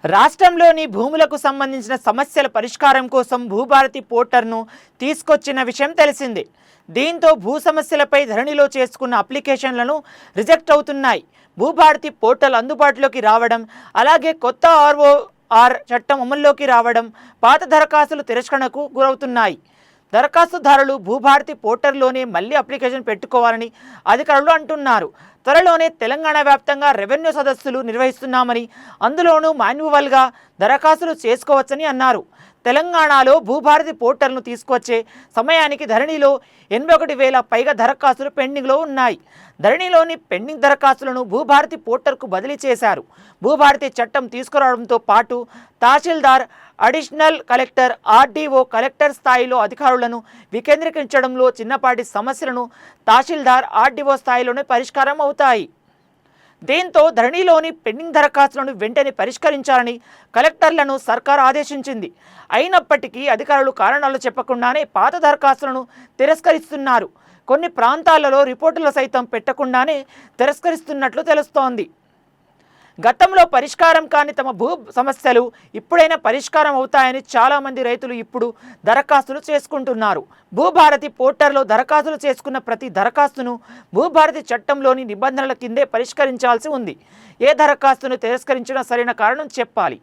రాష్ట్రంలోని భూములకు సంబంధించిన సమస్యల పరిష్కారం కోసం భూభారతి పోర్టల్ను తీసుకొచ్చిన విషయం తెలిసిందే. దీంతో భూ సమస్యలపై ధరణిలో చేసుకున్న అప్లికేషన్లను రిజెక్ట్ అవుతున్నాయి. భూభారతి పోర్టల్ అందుబాటులోకి రావడం, అలాగే కొత్త ఆర్ఓఆర్ చట్టం అమల్లోకి రావడం పాత దరఖాస్తులు తిరస్కరణకు గురవుతున్నాయి. దరఖాస్తుదారులు భూభారతి పోర్టల్లోనే మళ్లీ అప్లికేషన్ పెట్టుకోవాలని అధికారులు అంటున్నారు. త్వరలోనే తెలంగాణ వ్యాప్తంగా రెవెన్యూ సదస్సులు నిర్వహిస్తున్నామని, అందులోనూ మాన్యువల్గా దరఖాస్తులు చేసుకోవచ్చని అన్నారు. తెలంగాణలో భూభారతి పోర్టల్ను తీసుకొచ్చే సమయానికి ధరణిలో 81,000 పైగా దరఖాస్తులు పెండింగ్లో ఉన్నాయి. ధరణిలోని పెండింగ్ దరఖాస్తులను భూభారతి పోర్టల్కు బదిలీ చేశారు. భూభారతి చట్టం తీసుకురావడంతో పాటు తహసీల్దార్, అడిషనల్ కలెక్టర్, ఆర్డీఓ, కలెక్టర్ స్థాయిలో అధికారులను వికేంద్రీకరించడంలో చిన్నపాటి సమస్యలను తహసీల్దార్, ఆర్డీఓ స్థాయిలోనే పరిష్కారం అవుతాయి. దీంతో ధరణిలోని పెండింగ్ దరఖాస్తులను వెంటనే పరిష్కరించాలని కలెక్టర్లను సర్కార్ ఆదేశించింది. అయినప్పటికీ అధికారులు కారణాలు చెప్పకుండానే పాత దరఖాస్తులను తిరస్కరిస్తున్నారు. కొన్ని ప్రాంతాలలో రిపోర్టులు సైతం పెట్టకుండానే తిరస్కరిస్తున్నట్లు తెలుస్తోంది. గతంలో పరిష్కారం కాని తమ భూ సమస్యలు ఇప్పుడైనా పరిష్కారం అవుతాయని చాలామంది రైతులు ఇప్పుడు దరఖాస్తులు చేసుకుంటున్నారు. భూభారతి పోర్టల్లో దరఖాస్తులు చేసుకున్న ప్రతి దరఖాస్తును భూభారతి చట్టంలోని నిబంధనల కిందే పరిష్కరించాల్సి ఉంది. ఏ దరఖాస్తును తిరస్కరించినా సరైన కారణం చెప్పాలి.